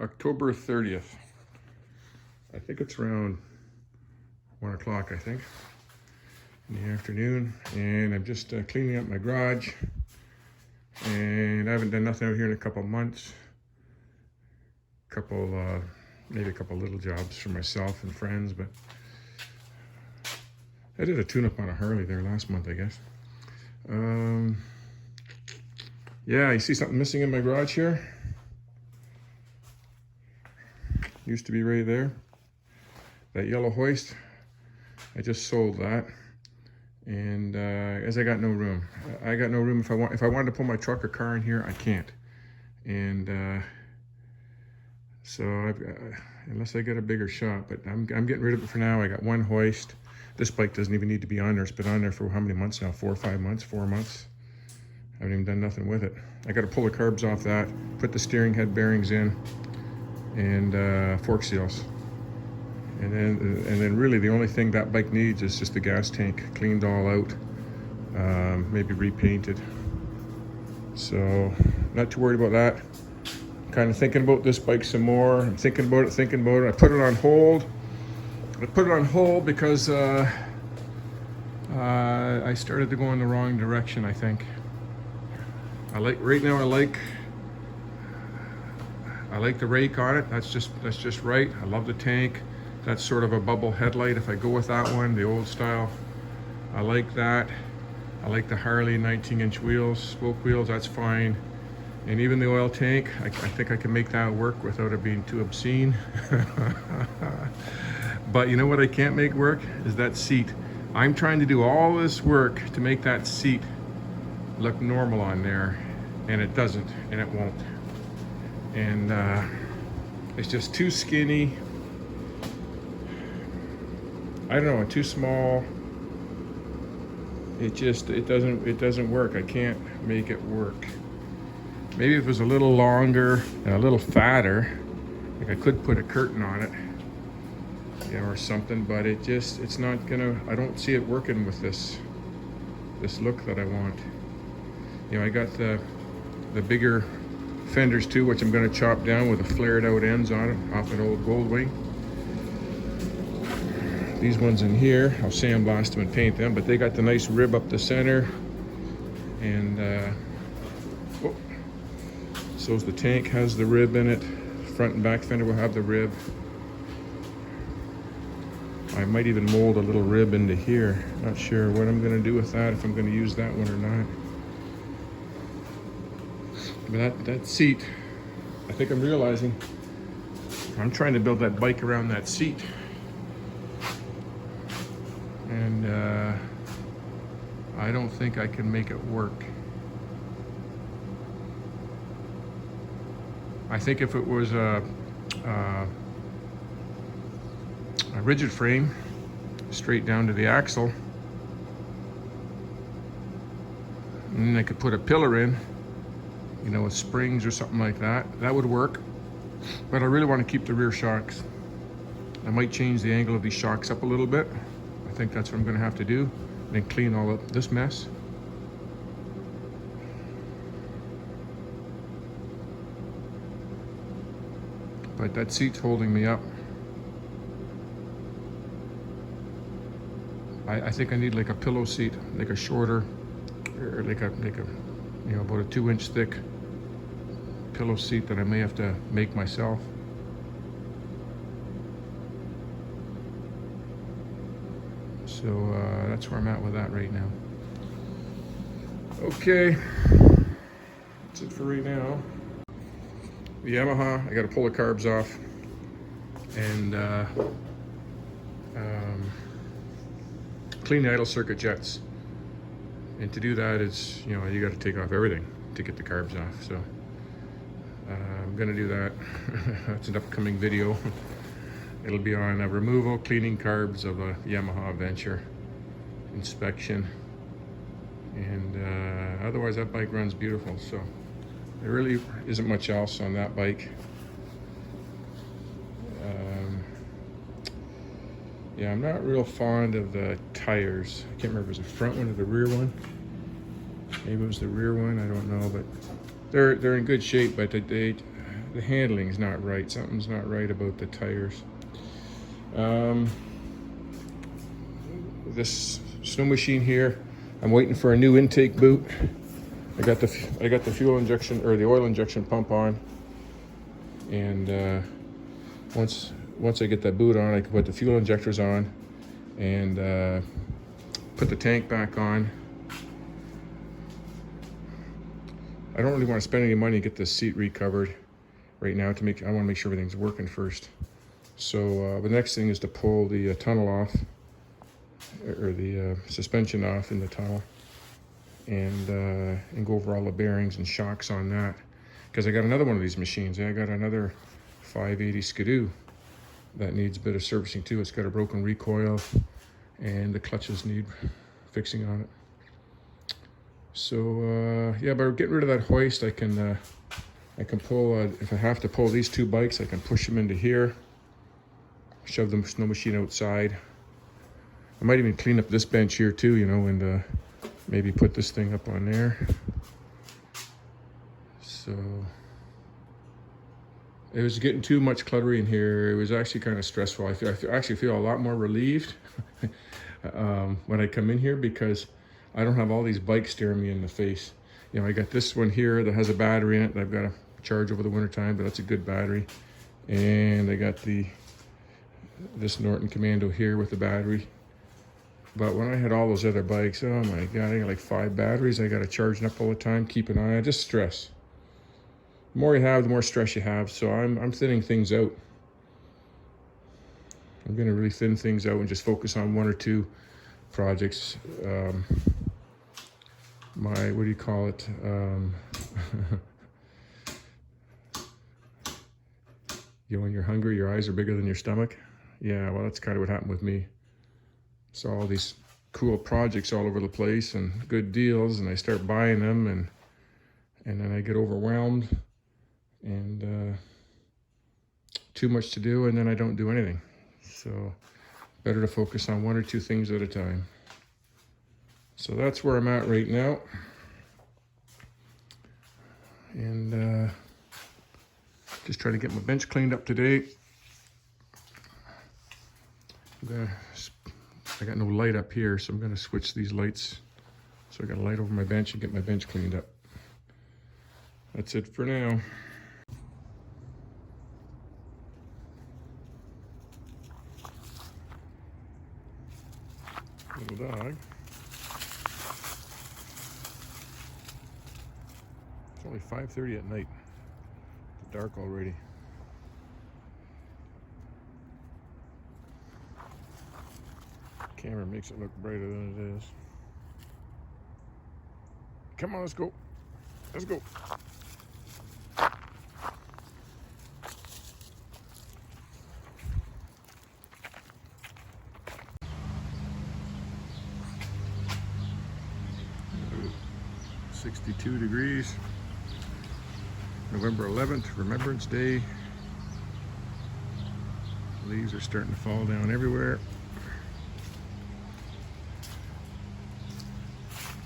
October 30th. I think it's around 1 o'clock, I think, in the afternoon. And I'm just cleaning up my garage. And I haven't done nothing out here in a couple months. Maybe a couple little jobs for myself and friends, but I did a tune-up on a Harley there last month, I guess. Yeah, you see something missing in my garage here? Used to be right there. That yellow hoist, I just sold that. And as I got no room. I got no room. If I wanted to pull my truck or car in here, I can't. And so unless I get a bigger shop, but I'm getting rid of it for now. I got one hoist. This bike doesn't even need to be on there. It's been on there for how many months now? 4 or 5 months, 4 months. I haven't even done nothing with it. I got to pull the carbs off that, put the steering head bearings in, and fork seals. And then really the only thing that bike needs is just the gas tank cleaned all out, maybe repainted. So not too worried about that. Kind of thinking about this bike some more. I'm thinking about it. I put it on hold. I put it on hold because I started to go in the wrong direction, I think. Right now I like the rake on it. That's just right. I love the tank. That's sort of a bubble headlight if I go with that one, the old style. I like that. I like the Harley 19-inch wheels, spoke wheels, that's fine. And even the oil tank, I think I can make that work without it being too obscene. But you know what I can't make work? Is that seat. I'm trying to do all this work to make that seat look normal on there, and it doesn't, and it won't. And it's just too skinny. I don't know, too small. It doesn't work. I can't make it work. Maybe if it was a little longer and a little fatter, like I could put a curtain on it, you know, or something, but it's not gonna, I don't see it working with this look that I want. You know, I got the bigger fenders too, which I'm gonna chop down with the flared out ends on it off an old Goldwing. These ones in here, I'll sandblast them and paint them, but they got the nice rib up the center. And so's the tank has the rib in it. Front and back fender will have the rib. I might even mold a little rib into here. Not sure what I'm gonna do with that, if I'm gonna use that one or not. But that seat, I think I'm realizing, I'm trying to build that bike around that seat. And I don't think I can make it work. I think if it was a rigid frame, straight down to the axle, and then I could put a pillar in, you know, with springs or something like that, that would work. But I really want to keep the rear shocks. I might change the angle of these shocks up a little bit. I think that's what I'm going to have to do, and then clean all up this mess. But that seat's holding me up. I think I need like a pillow seat, like a shorter, or like a you know, about a 2-inch thick pillow seat that I may have to make myself. So that's where I'm at with that right now. Okay, that's it for right now. The Yamaha, I got to pull the carbs off and clean the idle circuit jets. And to do that, it's, you know, you got to take off everything to get the carbs off. So I'm gonna do that. That's an upcoming video. It'll be on a removal, cleaning carbs of a Yamaha Venture inspection. And otherwise that bike runs beautiful. So there really isn't much else on that bike. Yeah, I'm not real fond of the tires. I can't remember if it was the front one or the rear one. Maybe it was the rear one, I don't know, but they're in good shape, but the handling's not right. Something's not right about the tires. This snow machine here, I'm waiting for a new intake boot. I got the fuel injection or the oil injection pump on, and once I get that boot on, I can put the fuel injectors on and put the tank back on. I don't really want to spend any money to get this seat recovered right now. I want to make sure everything's working first. So the next thing is to pull the tunnel off, or the suspension off in the tunnel, and go over all the bearings and shocks on that. Because I got another one of these machines. I got another 580 Skidoo that needs a bit of servicing too. It's got a broken recoil, and the clutches need fixing on it. So yeah, by getting rid of that hoist, I can pull, if I have to pull these two bikes, I can push them into here, shove the snow machine outside. I might even clean up this bench here too, you know, and maybe put this thing up on there. So it was getting too much cluttery in here. It was actually kind of stressful. I actually feel a lot more relieved when I come in here, because I don't have all these bikes staring me in the face. You know, I got this one here that has a battery in it that I've got to charge over the winter time, but that's a good battery. And I got this Norton Commando here with the battery. But when I had all those other bikes, oh my God, I got like 5 batteries. I got to charge up all the time, keep an eye on, just stress. The more you have, the more stress you have. So I'm thinning things out. I'm going to really thin things out and just focus on 1 or 2 projects. What do you call it? You know, when you're hungry, your eyes are bigger than your stomach. Yeah, well, that's kind of what happened with me. Saw all these cool projects all over the place and good deals, and I start buying them, and then I get overwhelmed and too much to do, and then I don't do anything. So better to focus on 1 or 2 things at a time. So that's where I'm at right now. And just trying to get my bench cleaned up today. I got no light up here, so I'm going to switch these lights. So I got a light over my bench and get my bench cleaned up. That's it for now. Little dog. It's only 5:30 at night. It's dark already. Camera makes it look brighter than it is. Come on, let's go. Let's go. .62 degrees. November 11th, Remembrance Day. Leaves are starting to fall down everywhere.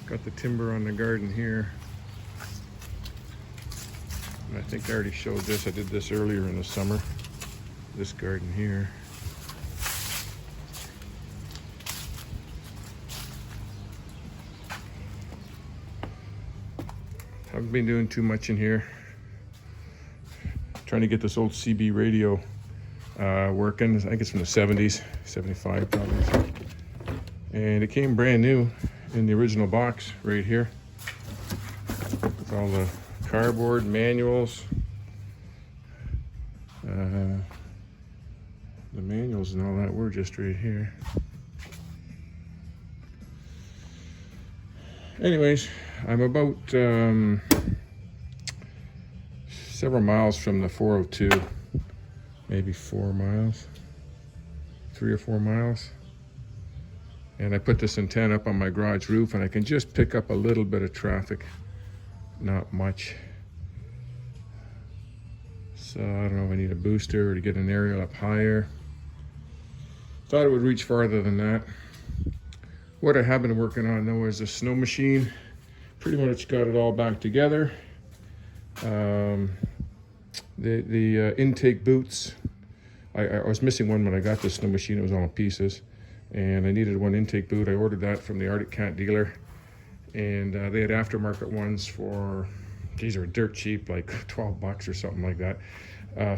Got the timber on the garden here. And I think I already showed this. I did this earlier in the summer. This garden here. Haven't been doing too much in here. Trying to get this old CB radio working. I think it's from the 70s, 75 probably. And it came brand new in the original box right here. With all the cardboard manuals. The manuals and all that were just right here. Anyways, I'm about several miles from the 402, maybe 4 miles, 3 or 4 miles. And I put this antenna up on my garage roof, and I can just pick up a little bit of traffic, not much. So I don't know if I need a booster or to get an aerial up higher. Thought it would reach farther than that. What I have been working on though is a snow machine. Pretty much got it all back together. the intake boots. I was missing one when I got this snow machine. It was all in pieces, and I needed one intake boot. I ordered that from the Arctic Cat dealer, and they had aftermarket ones for, these are dirt cheap, like 12 bucks or something like that.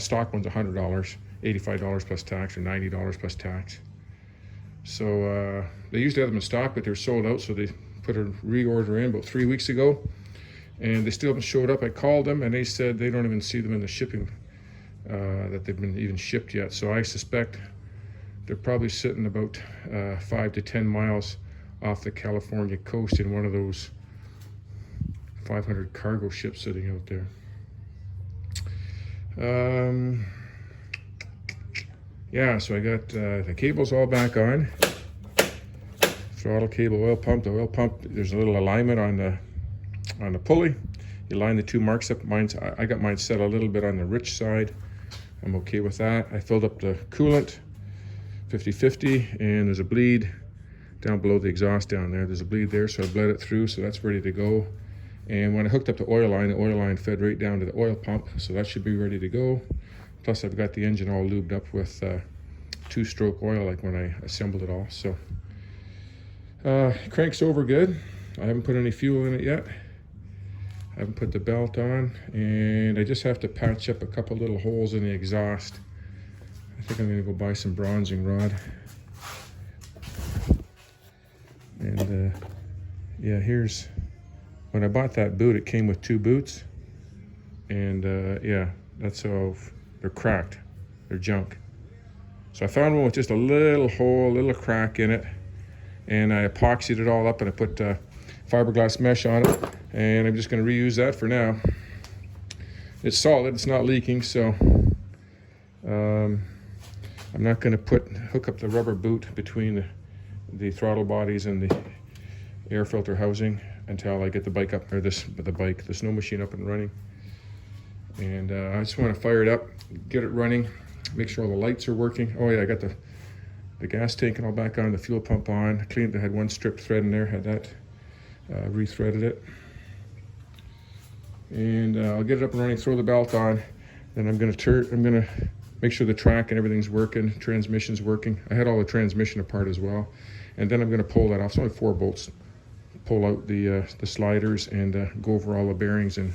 Stock one's $100, $85 plus tax, or $90 plus tax. So they used to have them in stock, but they're sold out, so they put a reorder in about 3 weeks ago, and they still haven't showed up. I called them, and they said they don't even see them in the shipping, that they've been even shipped yet. So I suspect they're probably sitting about 5 to 10 miles off the California coast in one of those 500 cargo ships sitting out there. Yeah, so I got the cables all back on. Throttle cable, oil pump. The oil pump, there's a little alignment on the pulley. You line the two marks up. I got mine set a little bit on the rich side. I'm okay with that. I filled up the coolant, 50-50, and there's a bleed down below the exhaust down there. There's a bleed there, so I bled it through, so that's ready to go. And when I hooked up the oil line fed right down to the oil pump, so that should be ready to go. Plus I've got the engine all lubed up with 2-stroke oil, like when I assembled it all. So crank's over good. I haven't put any fuel in it yet. I haven't put the belt on, and I just have to patch up a couple little holes in the exhaust. I think I'm gonna go buy some bronzing rod. And yeah, here's, when I bought that boot, it came with 2 boots, and yeah, that's how they're cracked. They're junk. So I found one with just a little hole, a little crack in it, and I epoxied it all up, and I put fiberglass mesh on it, and I'm just going to reuse that for now. It's solid, it's not leaking, so I'm not going to hook up the rubber boot between the throttle bodies and the air filter housing until I get the bike up, or the snow machine up and running. And I just want to fire it up, get it running, make sure all the lights are working. Oh yeah, I got the gas tank and all back on, the fuel pump on. I cleaned it, had one stripped thread in there, had that, rethreaded it. And I'll get it up and running, throw the belt on. Then I'm gonna make sure the track and everything's working, transmission's working. I had all the transmission apart as well. And then I'm gonna pull that off. It's only 4 bolts. Pull out the sliders and go over all the bearings and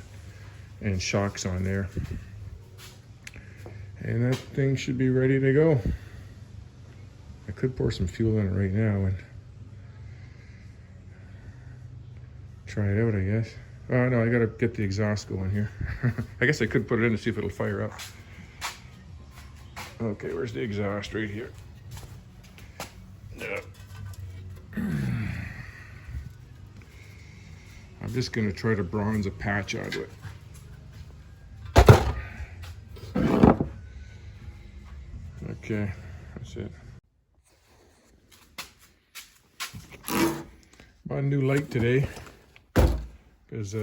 shocks on there. And that thing should be ready to go. I could pour some fuel in it right now and try it out, I guess. Oh no, I gotta get the exhaust going here. I guess I could put it in to see if it'll fire up. Okay, where's the exhaust? Right here. Yeah. I'm just gonna try to bronze a patch onto it. Okay, that's it. Bought a new light today because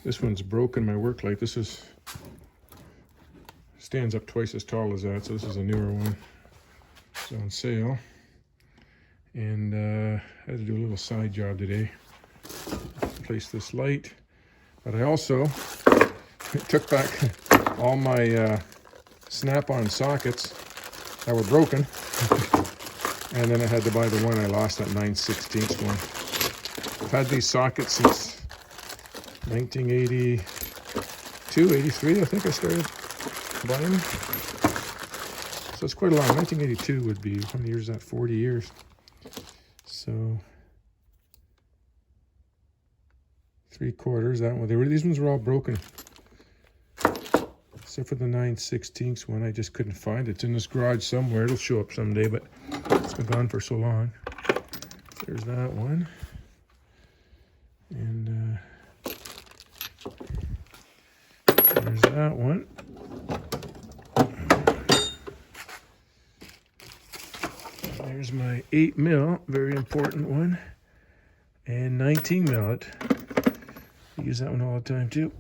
this one's broken, my work light. This stands up twice as tall as that, so this is a newer one. It's on sale. And I had to do a little side job today. Place this light. But I also took back all my snap-on sockets that were broken. And then I had to buy the one I lost, that 9/16 one. I've had these sockets since 1982, 83, I think I started buying them. So it's quite a long. 1982 would be, how many years is that? 40 years. So 3/4, that one. These ones were all broken. Except for the 9/16 one, I just couldn't find it. It's in this garage somewhere. It'll show up someday, but it's been gone for so long. There's that one. And there's that one. There's my 8mm, very important one. And 19mm. I use that one all the time too.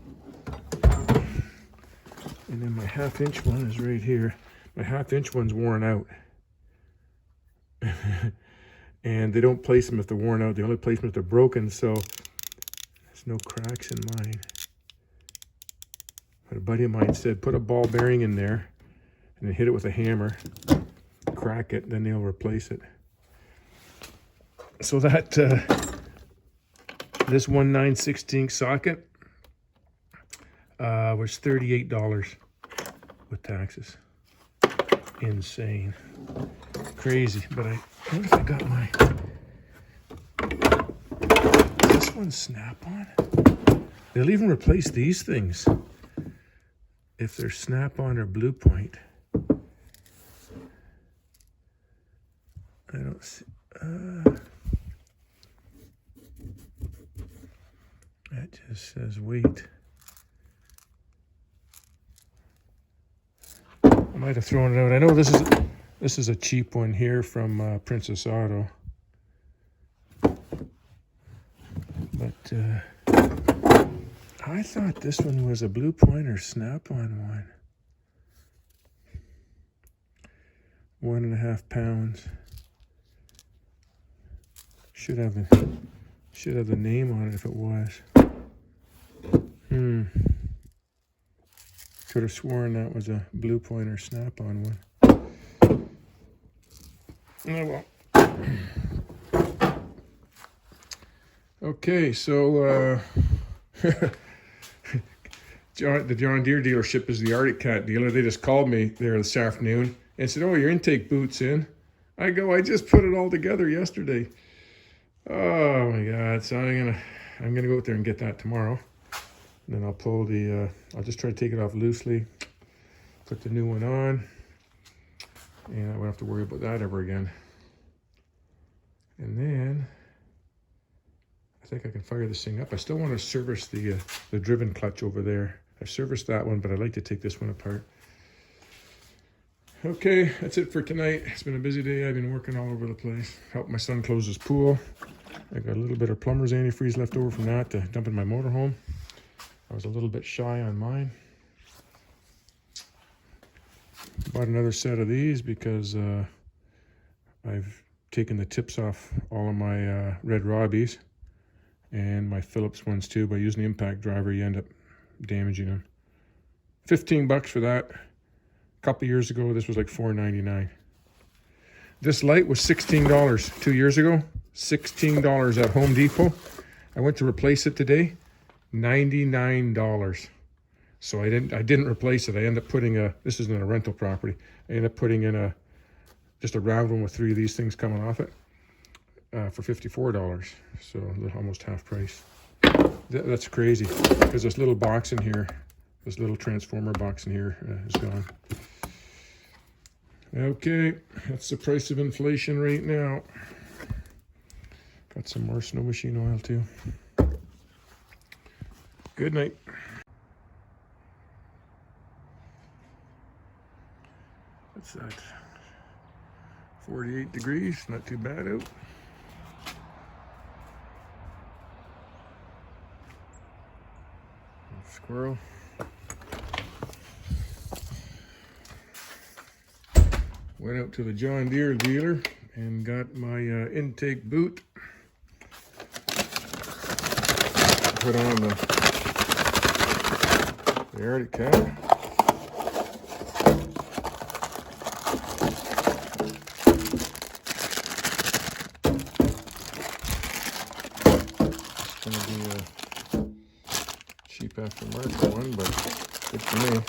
And then my 1/2" one is right here. My 1/2" one's worn out. And they don't place them if they're worn out. They only place them if they're broken, so there's no cracks in mine. But a buddy of mine said, put a ball bearing in there and then hit it with a hammer, crack it, then they'll replace it. So that, this 1/9/16 socket was $38 with taxes. Insane. Crazy. But I wonder if I got my... This one's snap-on? They'll even replace these things if they're snap-on or Blue Point. I don't see... that just says wait. I might have thrown it out. I know this is a cheap one here from Princess Auto. But I thought this one was a Blue Point or snap-on one. 1.5 pounds. Should have the name on it if it was. Could have sworn that was a Blue Point or snap-on one. Oh well. Okay, so the John Deere dealership is the Arctic Cat dealer. They just called me there this afternoon and said, "Oh, your intake boot's in." I go, "I just put it all together yesterday." Oh my God! So I'm gonna go out there and get that tomorrow. And then I'll pull the, I'll just try to take it off loosely, put the new one on, and I won't have to worry about that ever again. And then I think I can fire this thing up. I still want to service the driven clutch over there. I've serviced that one, but I'd like to take this one apart. Okay, that's it for tonight. It's been a busy day. I've been working all over the place. Helped my son close his pool. I got a little bit of plumber's antifreeze left over from that to dump in my motorhome. I was a little bit shy on mine. Bought another set of these because I've taken the tips off all of my Red Robbies and my Phillips ones too. By using the impact driver, you end up damaging them. $15 for that. A couple years ago, this was like $4.99. This light was $16 2 years ago. $16 at Home Depot. I went to replace it today. $99. So I didn't replace it. I ended up putting this isn't a rental property. I ended up putting in just a round one with 3 of these things coming off it for $54. So almost half price. That's crazy because this little box in here, this little transformer box in here is gone. Okay, that's the price of inflation right now. Got some more snow machine oil too. Good night. What's that? 48 degrees, not too bad out. Squirrel. Went out to the John Deere dealer and got my intake boot. Put on the Arctic Cat. It's going to be a cheap aftermarket one, but good for me.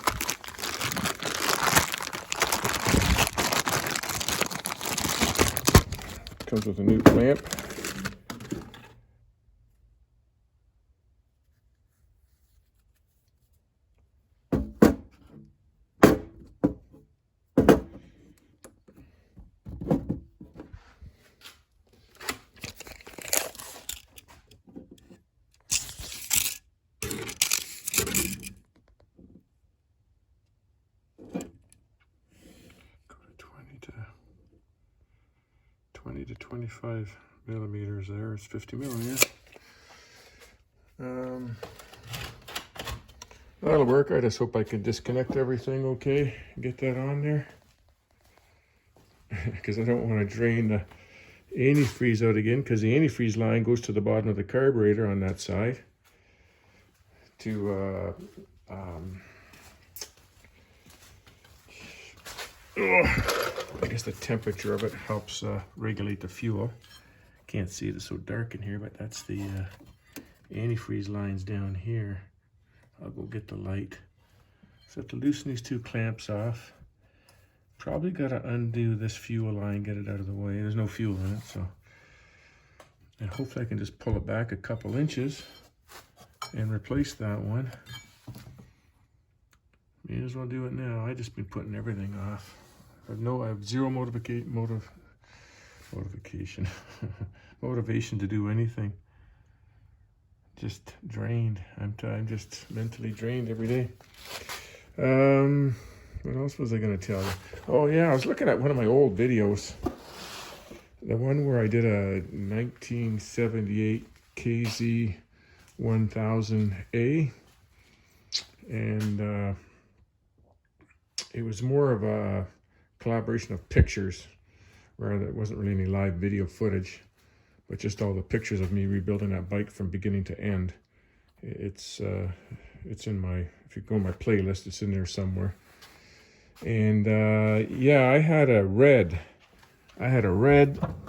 Comes with a new clamp. Go to 20 to 25 millimeters there. It's 50 millimeters. That'll work. I just hope I can disconnect everything okay and get that on there. Because I don't want to drain the antifreeze out again, because the antifreeze line goes to the bottom of the carburetor on that side to I guess the temperature of it helps regulate the fuel. Can't see it, it's so dark in here, but that's the antifreeze lines down here. I'll go get the light. So I have to loosen these two clamps off. Probably gotta undo this fuel line, get it out of the way. There's no fuel in it, so. And hopefully I can just pull it back a couple inches and replace that one. May as well do it now. I just been putting everything off. I have zero motivation to do anything. Just drained. I'm just mentally drained every day. What else was I going to tell you? Oh yeah, I was looking at one of my old videos. The one where I did a 1978 KZ 1000A. And it was more of a collaboration of pictures, where there wasn't really any live video footage, but just all the pictures of me rebuilding that bike from beginning to end. It's in my, if you go in my playlist, it's in there somewhere. And yeah, I had a red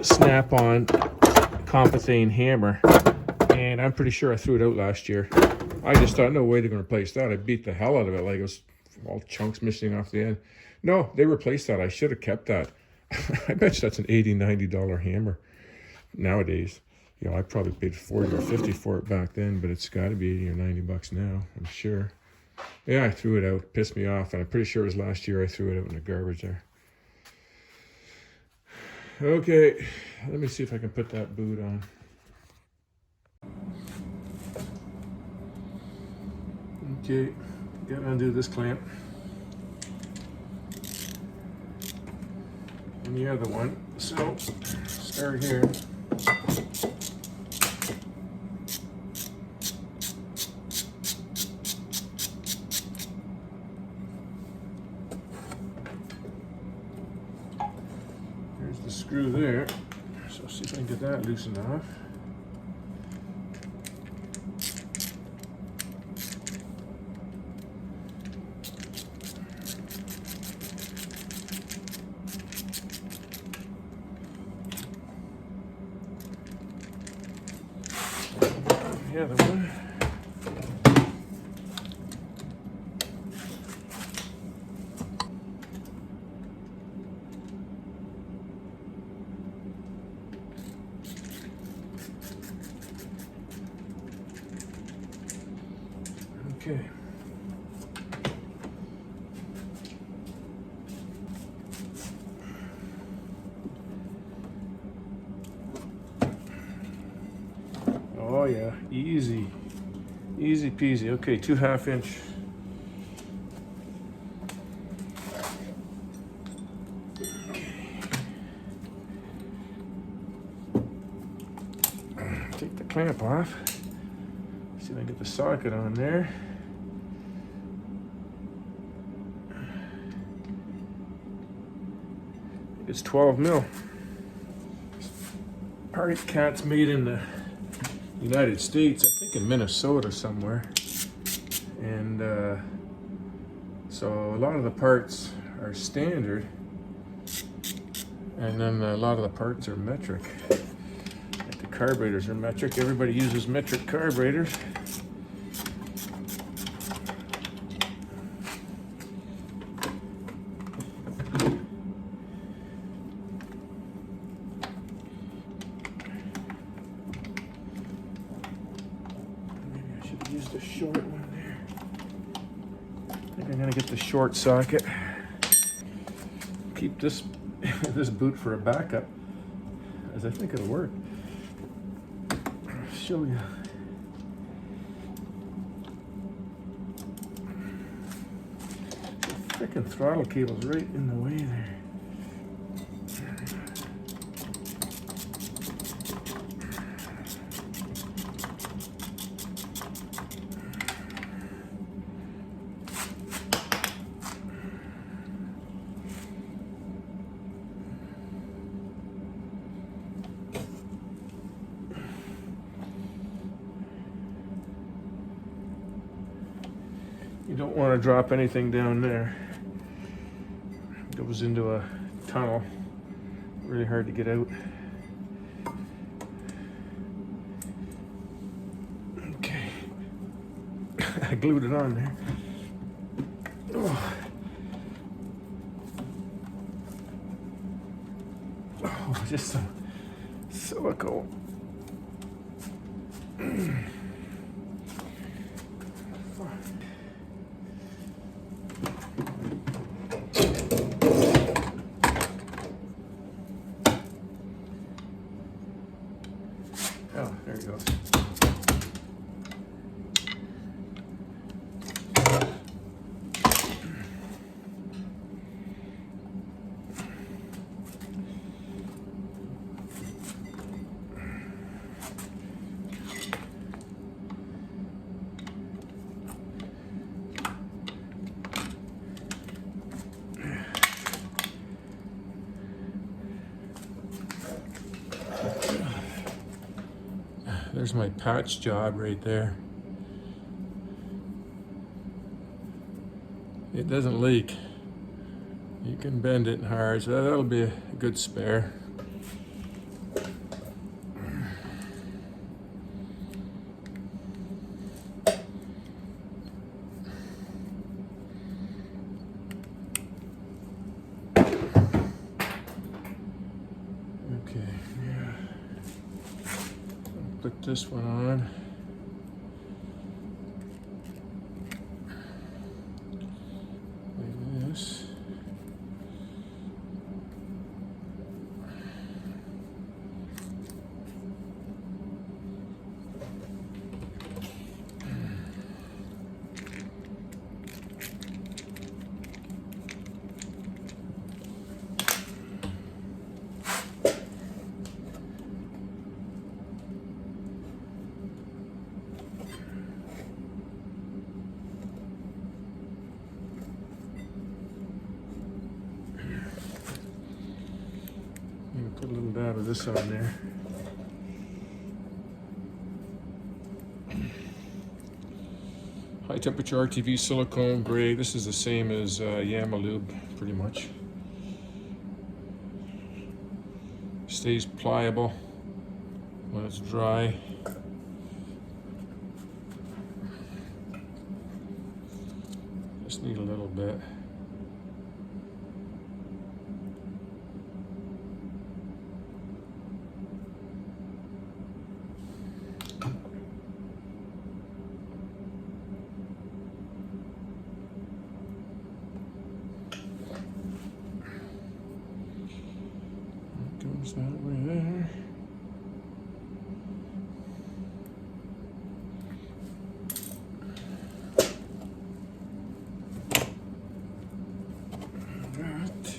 snap-on Compethane hammer, and I'm pretty sure I threw it out last year. I just thought, no way they're going to replace that. I beat the hell out of it, like it was all chunks missing off the end. No, they replaced that. I should have kept that. I bet you that's an $80, $90 hammer nowadays. You know, I probably paid 40 or 50 for it back then, but it's got to be 80 or 90 bucks now, I'm sure. Yeah, I threw it out. It pissed me off, and I'm pretty sure it was last year I threw it out in the garbage there. Okay, let me see if I can put that boot on. Okay, gotta undo this clamp. And the other one. So, start here. There's the screw there. So see if I can get that loosened off. The other one. Okay. Oh yeah, easy peasy. Okay, 2 1/2 inch. Okay. Take the clamp off. See if I can get the socket on there. It's 12 mil. Arctic Cat's made in the United States, I think in Minnesota somewhere. And so a lot of the parts are standard, and then a lot of the parts are metric. Like the carburetors are metric. Everybody uses metric carburetors. Use the short one there. I think I'm gonna get the short socket. Keep this this boot for a backup, as I think it'll work. I'll show you. The frickin' throttle cable's right in the way there. You don't want to drop anything down there. Goes into a tunnel. Really hard to get out. Okay. I glued it on there. Oh. Oh, just some silicone. Oh, there he goes. There's my patch job right there. It doesn't leak. You can bend it hard, so that'll be a good spare. Okay, yeah. I'll put this one on. Like this. Put a little dab of this on there. High temperature RTV silicone gray. This is the same as Yamalube, pretty much. Stays pliable when it's dry. Just need a little bit. Goes that way there. That.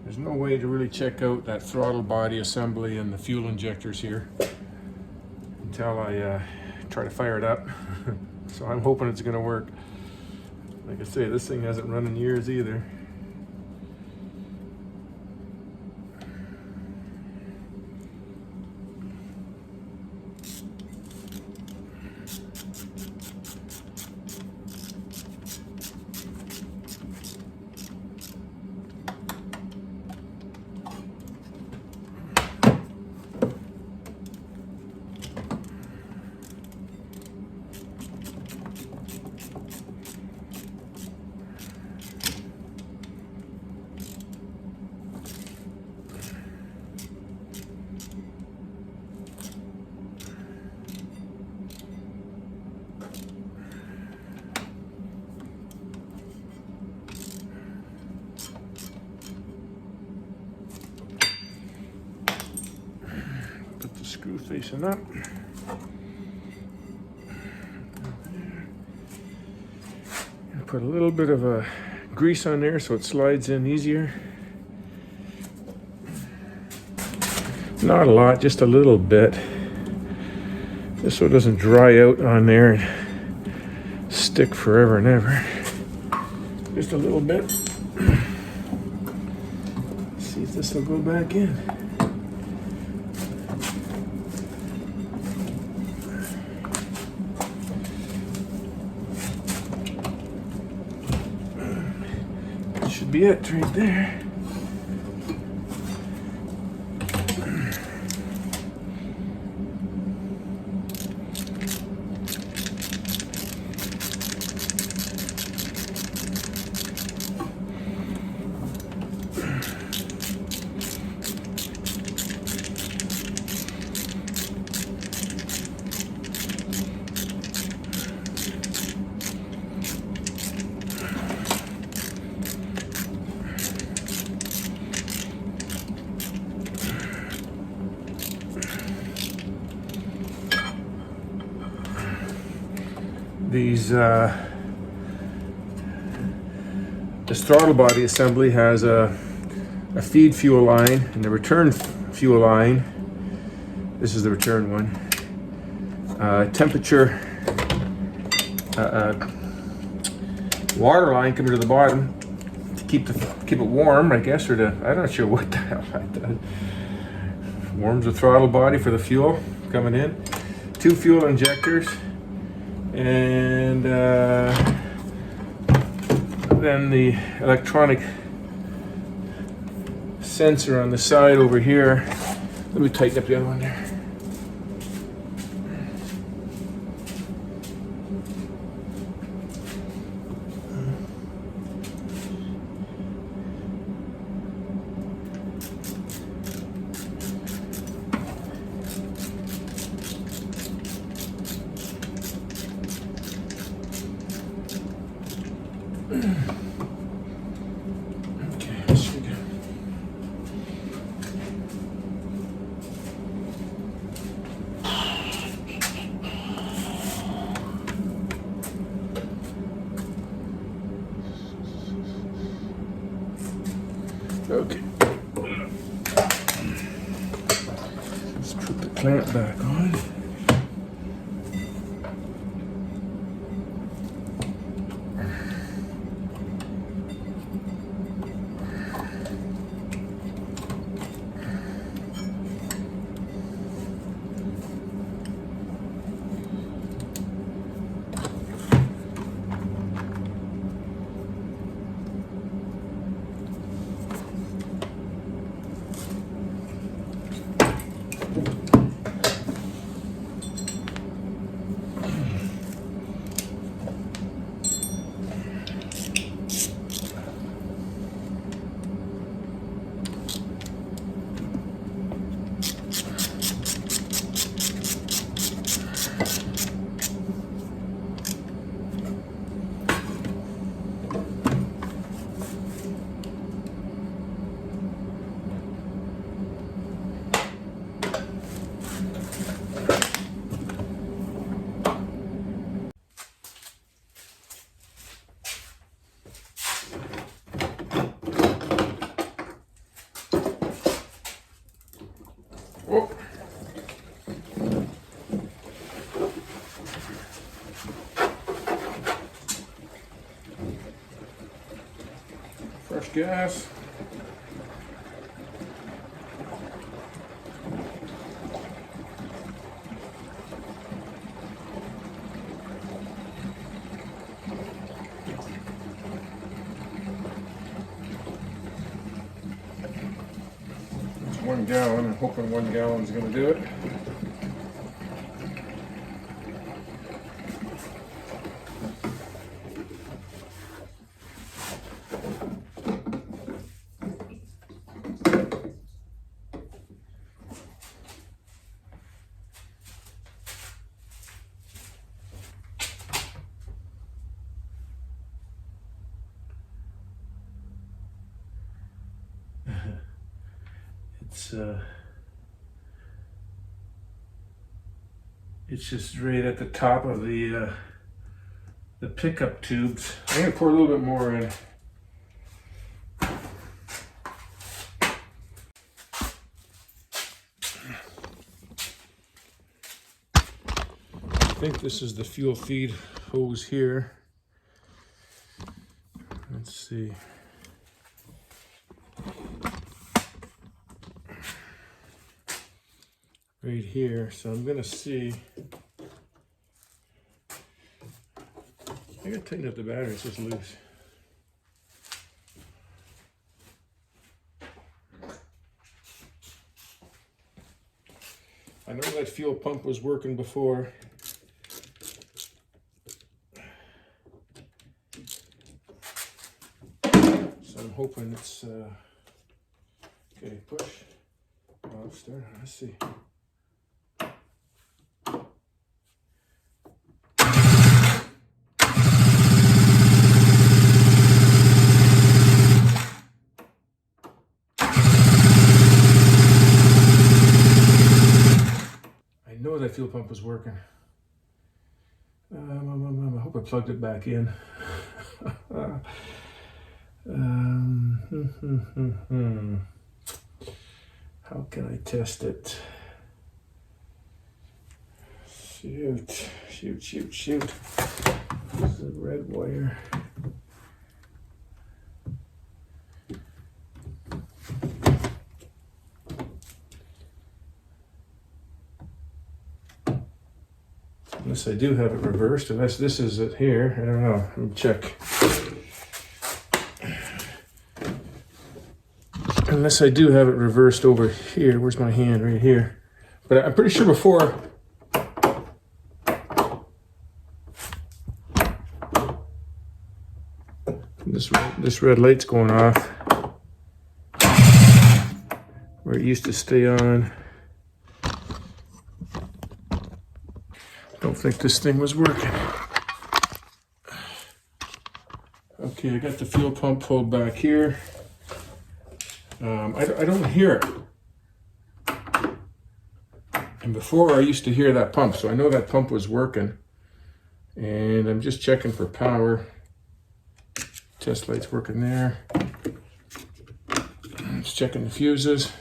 There's no way to really check out that throttle body assembly and the fuel injectors here until I try to fire it up. So I'm hoping it's gonna work. Like I say, this thing hasn't run in years either. Screw facing up. Put a little bit of grease on there so it slides in easier. Not a lot, just a little bit. Just so it doesn't dry out on there and stick forever and ever. Just a little bit. Let's See if this will go back in. That should be it right there. These this throttle body assembly has a feed fuel line and the return fuel line. This is the return one. Temperature water line coming to the bottom to keep it warm, I guess, or to, I'm not sure what the hell that does. Warms the throttle body for the fuel coming in. 2 fuel injectors. And then the electronic sensor on the side over here. Let me tighten up the other one there. Okay, this should go. Okay. Let's put the clamp back on. Oh. Fresh gas. It's 1 gallon. I'm hoping 1 gallon is going to do it. It's just right at the top of the pickup tubes. I'm gonna pour a little bit more in. I think this is the fuel feed hose here. Let's see. right here. So I'm gonna see. I gotta tighten up the battery, it's just loose. I know that fuel pump was working before. So I'm hoping it's, okay, push, off, start, let's see. I know that fuel pump was working. I hope I plugged it back in. How can I test it? Shoot. This is a red wire. Unless I do have it reversed, unless this is it here. I don't know. Let me check. Unless I do have it reversed over here. Where's my hand? Right here. But I'm pretty sure before. This red light's going off. Where it used to stay on. Don't think this thing was working. Okay, I got the fuel pump pulled back here. I don't hear it. And before I used to hear that pump, so I know that pump was working. And I'm just checking for power. Test light's working there. Just checking the fuses.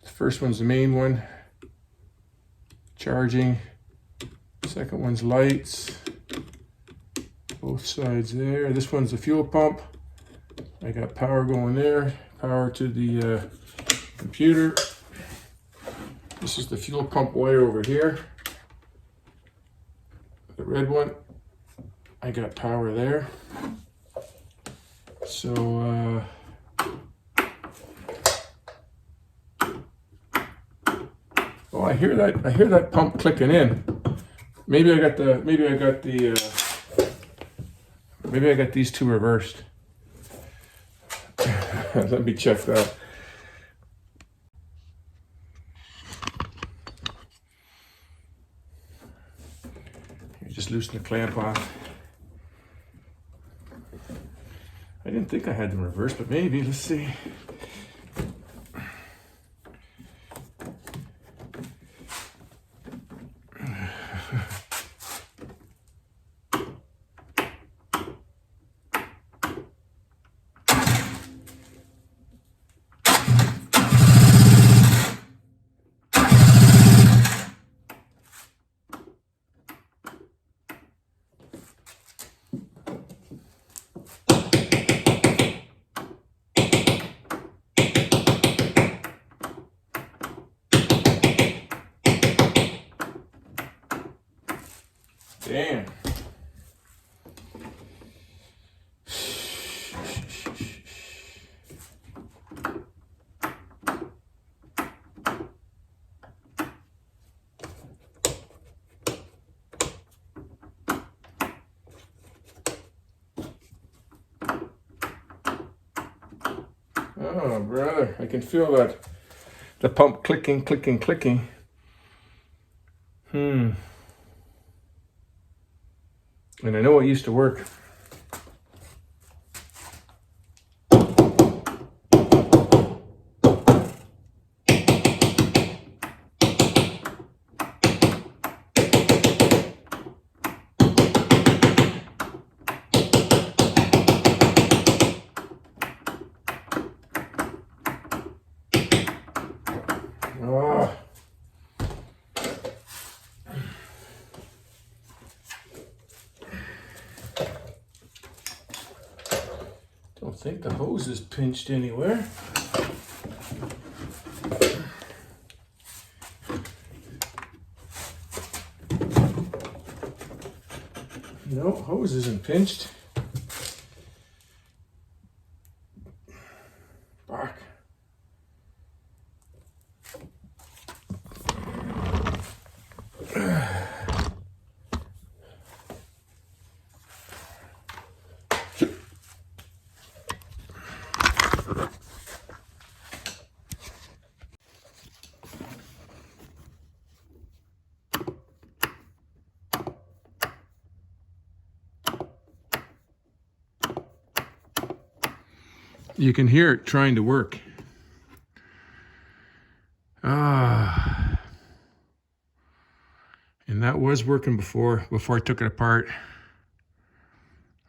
The first one's the main one. Charging. Second one's lights. Both sides there. This one's the fuel pump. I got power going there. Power to the computer. This is the fuel pump wire over here. The red one. I got power there. So oh, I hear that pump clicking in. Maybe I got these two reversed. Let me check that. Just loosen the clamp off. I didn't think I had them reversed, but maybe. Let's see. Damn. Oh, brother, I can feel that. The pump clicking. And I know it used to work. Oh. Don't think the hose is pinched anywhere. No, hose isn't pinched. Back. You can hear it trying to work. And that was working before I took it apart.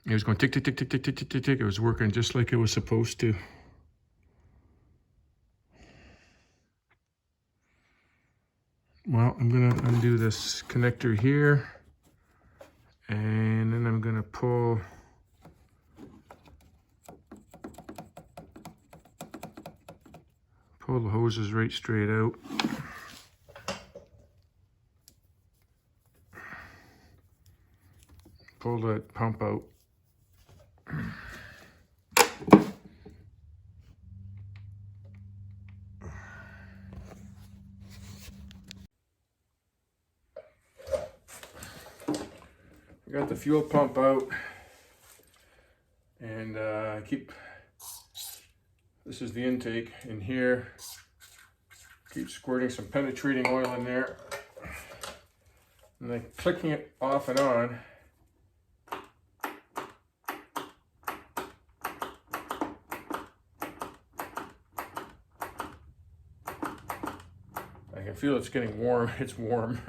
It was going tick, tick, tick, tick, tick, tick, tick, tick, tick. It was working just like it was supposed to. Well, I'm gonna undo this connector here. And then I'm gonna pull the hoses right straight out. Pull that pump out. I got the fuel pump out, and this is the intake in here. Keep squirting some penetrating oil in there, and then clicking it off and on. I can feel it's getting warm. It's warm.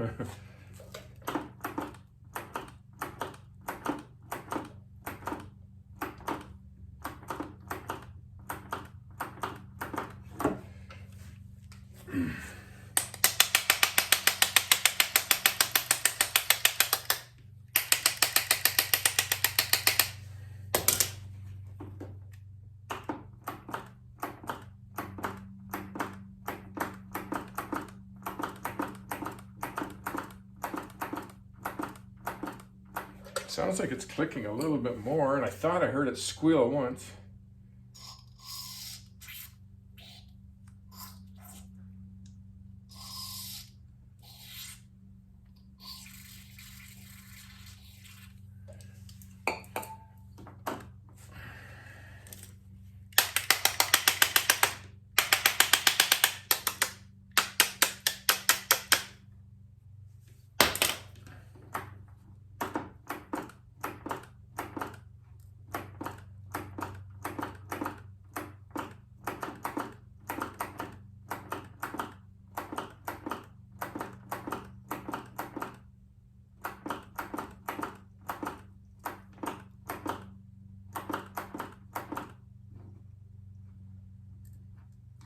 Sounds like it's clicking a little bit more, and I thought I heard it squeal once.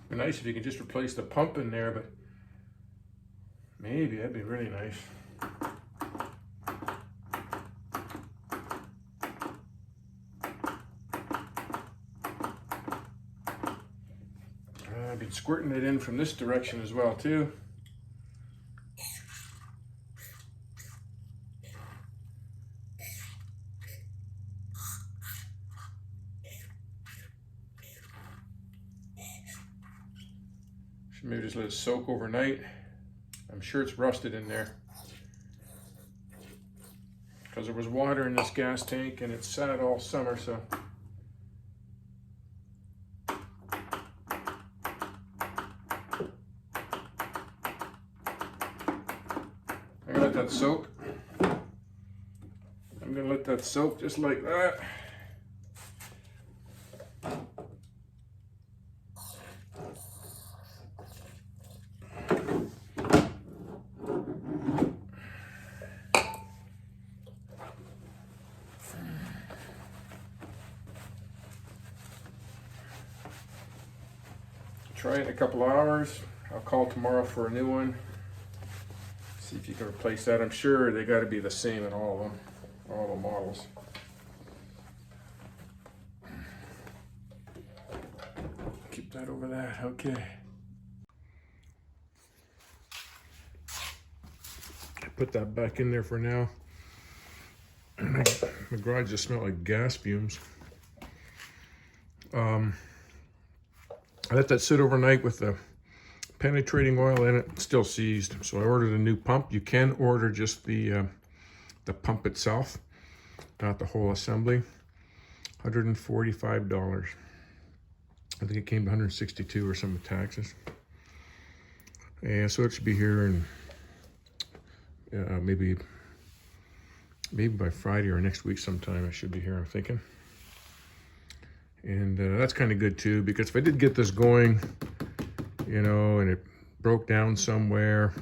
It'd be nice if you could just replace the pump in there, but maybe that'd be really nice. I've been squirting it in from this direction as well too. Should maybe just let it soak overnight. I'm sure it's rusted in there, because there was water in this gas tank and it sat all summer, so. I'm gonna let that soak. I'm gonna let that soak just like that. Try it in a couple hours. I'll call tomorrow for a new one. See if you can replace that. I'm sure they got to be the same in all of them, all the models. Keep that over that. Okay. Put that back in there for now. And My garage just smelled like gas fumes. I let that sit overnight with the penetrating oil in it, still seized. So I ordered a new pump. You can order just the pump itself, not the whole assembly. $145. I think it came to 162 or some with taxes. And so it should be here in maybe by Friday or next week sometime. I should be here, I'm thinking. And that's kind of good too, because if I did get this going, you know, and it broke down somewhere,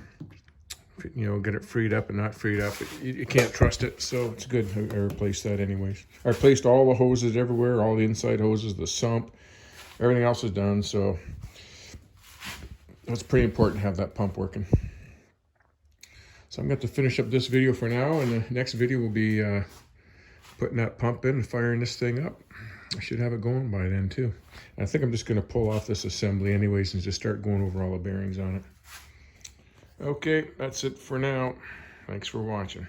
you know, get it freed up and not freed up, you can't trust it. So it's good. I replaced that anyways. I replaced all the hoses everywhere, all the inside hoses, the sump, everything else is done. So it's pretty important to have that pump working. So I'm going to finish up this video for now, and the next video will be putting that pump in and firing this thing up. I should have it going by then too. And I think I'm just going to pull off this assembly anyways and just start going over all the bearings on it. Okay, that's it for now. Thanks for watching.